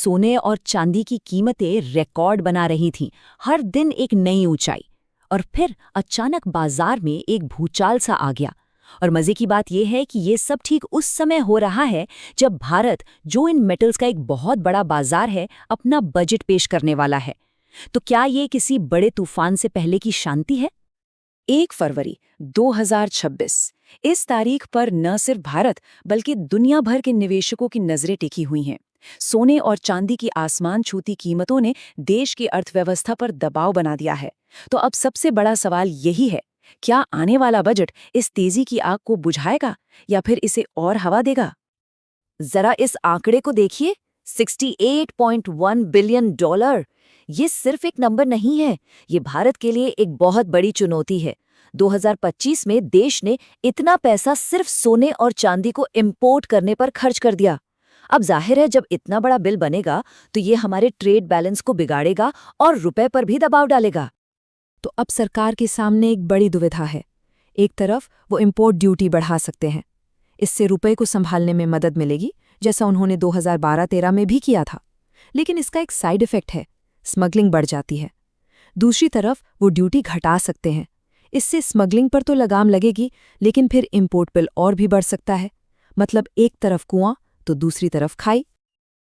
सोने और चांदी की कीमतें रिकॉर्ड बना रही थीं, हर दिन एक नई ऊंचाई। और फिर अचानक बाजार में एक भूचाल सा आ गया। और मजे की बात यह है कि ये सब ठीक उस समय हो रहा है जब भारत, जो इन मेटल्स का एक बहुत बड़ा बाजार है, अपना बजट पेश करने वाला है। तो क्या ये किसी बड़े तूफान से पहले की शांति है? 1 फरवरी 2026 इस तारीख पर न सिर्फ भारत बल्कि दुनिया भर के निवेशकों की नजरें टिकी हुई हैं। सोने और चांदी की आसमान छूती कीमतों ने देश की अर्थव्यवस्था पर दबाव बना दिया है। तो अब सबसे बड़ा सवाल यही है, क्या आने वाला बजट इस तेजी की आग को बुझाएगा या फिर इसे और हवा देगा? जरा इस आंकड़े को देखिए, 68.1 बिलियन डॉलर। ये सिर्फ एक नंबर नहीं है, ये भारत के लिए एक बहुत बड़ी चुनौती है। 2025 में देश ने इतना पैसा सिर्फ सोने और चांदी को इंपोर्ट करने पर खर्च कर दिया। अब जाहिर है, जब इतना बड़ा बिल बनेगा तो ये हमारे ट्रेड बैलेंस को बिगाड़ेगा और रुपए पर भी दबाव डालेगा। तो अब सरकार के सामने एक बड़ी दुविधा है। एक तरफ वो इंपोर्ट ड्यूटी बढ़ा सकते हैं, इससे रुपए को संभालने में मदद मिलेगी, जैसा उन्होंने 2012-13 में भी किया था। लेकिन इसका एक साइड इफेक्ट है, स्मगलिंग बढ़ जाती है। दूसरी तरफ वो ड्यूटी घटा सकते हैं, इससे स्मगलिंग पर तो लगाम लगेगी, लेकिन फिर इंपोर्ट बिल और भी बढ़ सकता है। मतलब एक तरफ कुआं तो दूसरी तरफ खाई।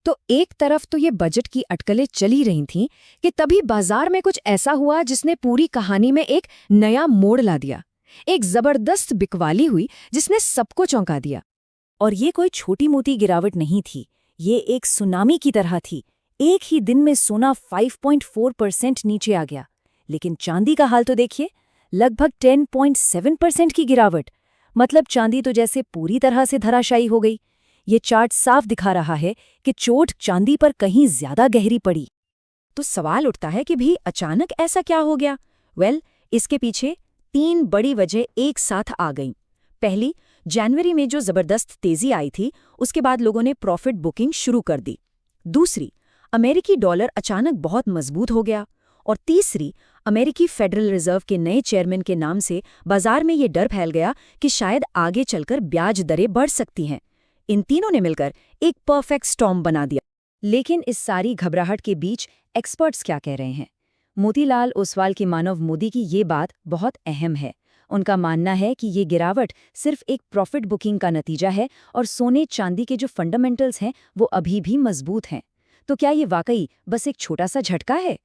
तो एक तरफ तो ये बजट की अटकलें चली रही थीं कि तभी बाजार में कुछ ऐसा हुआ जिसने पूरी कहानी में एक नया मोड़ ला दिया। एक जबरदस्त बिकवाली हुई जिसने सबको चौंका दिया। और ये कोई छोटी मोटी गिरावट नहीं थी, ये एक सुनामी की तरह थी। एक ही दिन में सोना 5.4% नीचे आ गया। लेकिन चांदी का हाल तो देखिए, लगभग 10.7% की गिरावट। मतलब चांदी तो जैसे पूरी तरह से धराशायी हो गई। ये चार्ट साफ दिखा रहा है कि चोट चांदी पर कहीं ज्यादा गहरी पड़ी। तो सवाल उठता है कि भी अचानक ऐसा क्या हो गया? इसके पीछे 3 बड़ी वजह एक साथ आ गईं। पहली, जनवरी में जो जबरदस्त तेजी आई थी, उसके बाद लोगों ने प्रॉफिट बुकिंग शुरू कर दी। दूसरी, अमेरिकी डॉलर अचानक बहुत मजबूत हो गया। और तीसरी, अमेरिकी फेडरल रिजर्व के नए चेयरमैन के नाम से बाजार में ये डर फैल गया कि शायद आगे चलकर ब्याज दरें बढ़ सकती हैं। इन तीनों ने मिलकर एक परफेक्ट स्टॉर्म बना दिया। लेकिन इस सारी घबराहट के बीच एक्सपर्ट्स क्या कह रहे हैं? मोतीलाल ओसवाल की मानव मोदी की ये बात बहुत अहम है। उनका मानना है कि ये गिरावट सिर्फ एक प्रॉफिट बुकिंग का नतीजा है और सोने चांदी के जो फंडामेंटल्स हैं वो अभी भी मजबूत हैं। तो क्या ये वाकई बस एक छोटा सा झटका है?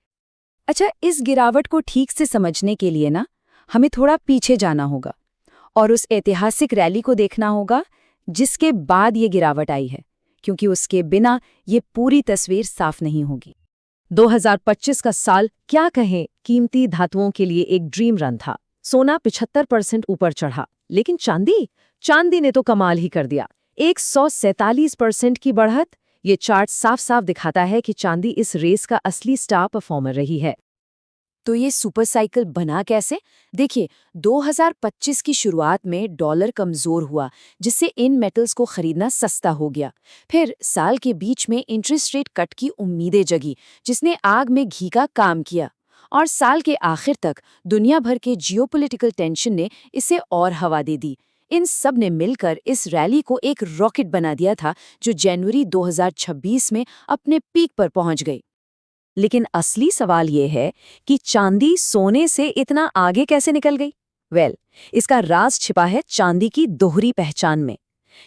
अच्छा, इस गिरावट को ठीक से समझने के लिए ना हमें थोड़ा पीछे जाना होगा और उस ऐतिहासिक रैली को देखना होगा जिसके बाद ये गिरावट आई है, क्योंकि उसके बिना ये पूरी तस्वीर साफ नहीं होगी। 2025 का साल क्या कहें, कीमती धातुओं के लिए एक ड्रीम रन था। सोना 75% ऊपर चढ़ा, लेकिन चांदी ने तो कमाल ही कर दिया, 147% की बढ़त। ये चार्ट साफ साफ दिखाता है कि चांदी इस रेस का असली स्टार परफॉर्मर रही है। तो ये सुपर साइकिल बना कैसे? देखिए, 2025 की शुरुआत में डॉलर कमजोर हुआ, जिससे इन मेटल्स को खरीदना सस्ता हो गया। फिर साल के बीच में इंटरेस्ट रेट कट की उम्मीदें जगी, जिसने आग में घी का काम किया। और साल के आखिर तक दुनिया भर के जियोपॉलिटिकल टेंशन ने इसे और हवा दे दी। इन सब ने मिलकर इस रैली को एक रॉकेट बना दिया था, जो जनवरी 2026 में अपने पीक पर पहुंच गई। लेकिन असली सवाल ये है कि चांदी सोने से इतना आगे कैसे निकल गई? इसका राज छिपा है चांदी की दोहरी पहचान में।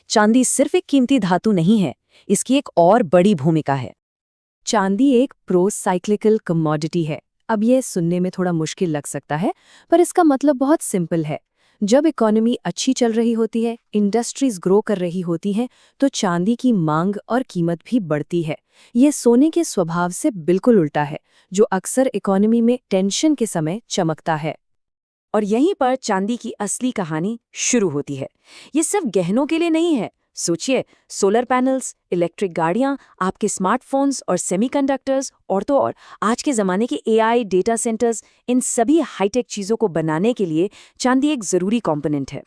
चांदी सिर्फ एक कीमती धातु नहीं है, इसकी एक और बड़ी भूमिका है। चांदी एक प्रो साइक्लिकल कमोडिटी है। अब यह सुनने में थोड़ा मुश्किल लग सकता है, पर इसका मतलब बहुत सिंपल है। जब इकोनॉमी अच्छी चल रही होती है, इंडस्ट्रीज ग्रो कर रही होती हैं, तो चांदी की मांग और कीमत भी बढ़ती है। यह सोने के स्वभाव से बिल्कुल उल्टा है, जो अक्सर इकोनॉमी में टेंशन के समय चमकता है। और यहीं पर चांदी की असली कहानी शुरू होती है। ये सिर्फ गहनों के लिए नहीं है। सोचिए, सोलर पैनल्स, इलेक्ट्रिक गाड़ियां, आपके स्मार्टफोन्स और सेमीकंडक्टर्स, और तो और आज के ज़माने के एआई डेटा सेंटर्स, इन सभी हाईटेक चीज़ों को बनाने के लिए चांदी एक ज़रूरी कंपोनेंट है।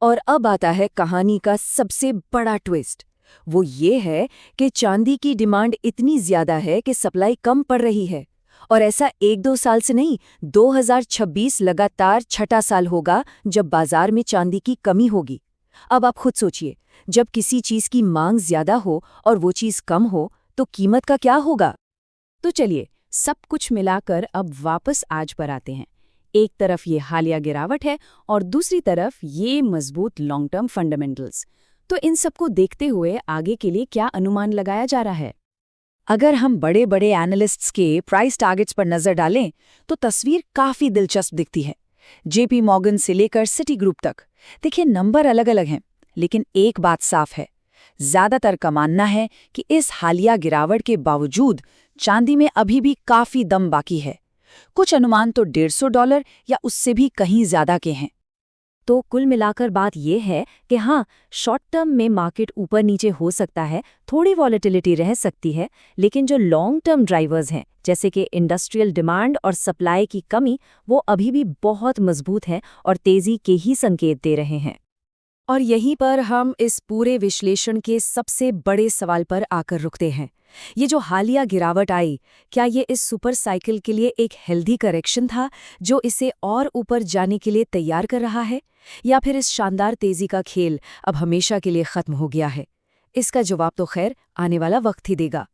और अब आता है कहानी का सबसे बड़ा ट्विस्ट। वो ये है कि चांदी की डिमांड इतनी ज़्यादा है कि सप्लाई कम पड़ रही है। और ऐसा 1-2 साल से नहीं, 2026 लगातार छठा साल होगा जब बाजार में चांदी की कमी होगी। अब आप खुद सोचिए, जब किसी चीज़ की मांग ज़्यादा हो और वो चीज़ कम हो, तो कीमत का क्या होगा? तो चलिए सब कुछ मिलाकर अब वापस आज पर आते हैं। एक तरफ ये हालिया गिरावट है और दूसरी तरफ ये मजबूत लॉन्ग टर्म फंडामेंटल्स। तो इन सबको देखते हुए आगे के लिए क्या अनुमान लगाया जा रहा है? अगर हम बड़े बड़े एनालिस्ट्स के प्राइस टारगेट्स पर नजर डालें तो तस्वीर काफी दिलचस्प दिखती है। जेपी मॉर्गन से लेकर सिटी ग्रुप तक देखिए, नंबर अलग अलग हैं, लेकिन एक बात साफ है। ज्यादातर का मानना है कि इस हालिया गिरावट के बावजूद चांदी में अभी भी काफी दम बाकी है। कुछ अनुमान तो $150 या उससे भी कहीं ज्यादा के हैं। तो कुल मिलाकर बात यह है कि हाँ, शॉर्ट टर्म में मार्केट ऊपर नीचे हो सकता है, थोड़ी वॉलेटिलिटी रह सकती है, लेकिन जो लॉन्ग टर्म ड्राइवर्स हैं जैसे कि इंडस्ट्रियल डिमांड और सप्लाई की कमी, वो अभी भी बहुत मजबूत हैं और तेजी के ही संकेत दे रहे हैं। और यहीं पर हम इस पूरे विश्लेषण के सबसे बड़े सवाल पर आकर रुकते हैं। ये जो हालिया गिरावट आई, क्या ये इस सुपर साइकिल के लिए एक हेल्दी करेक्शन था जो इसे और ऊपर जाने के लिए तैयार कर रहा है, या फिर इस शानदार तेजी का खेल अब हमेशा के लिए खत्म हो गया है? इसका जवाब तो खैर आने वाला वक्त ही देगा।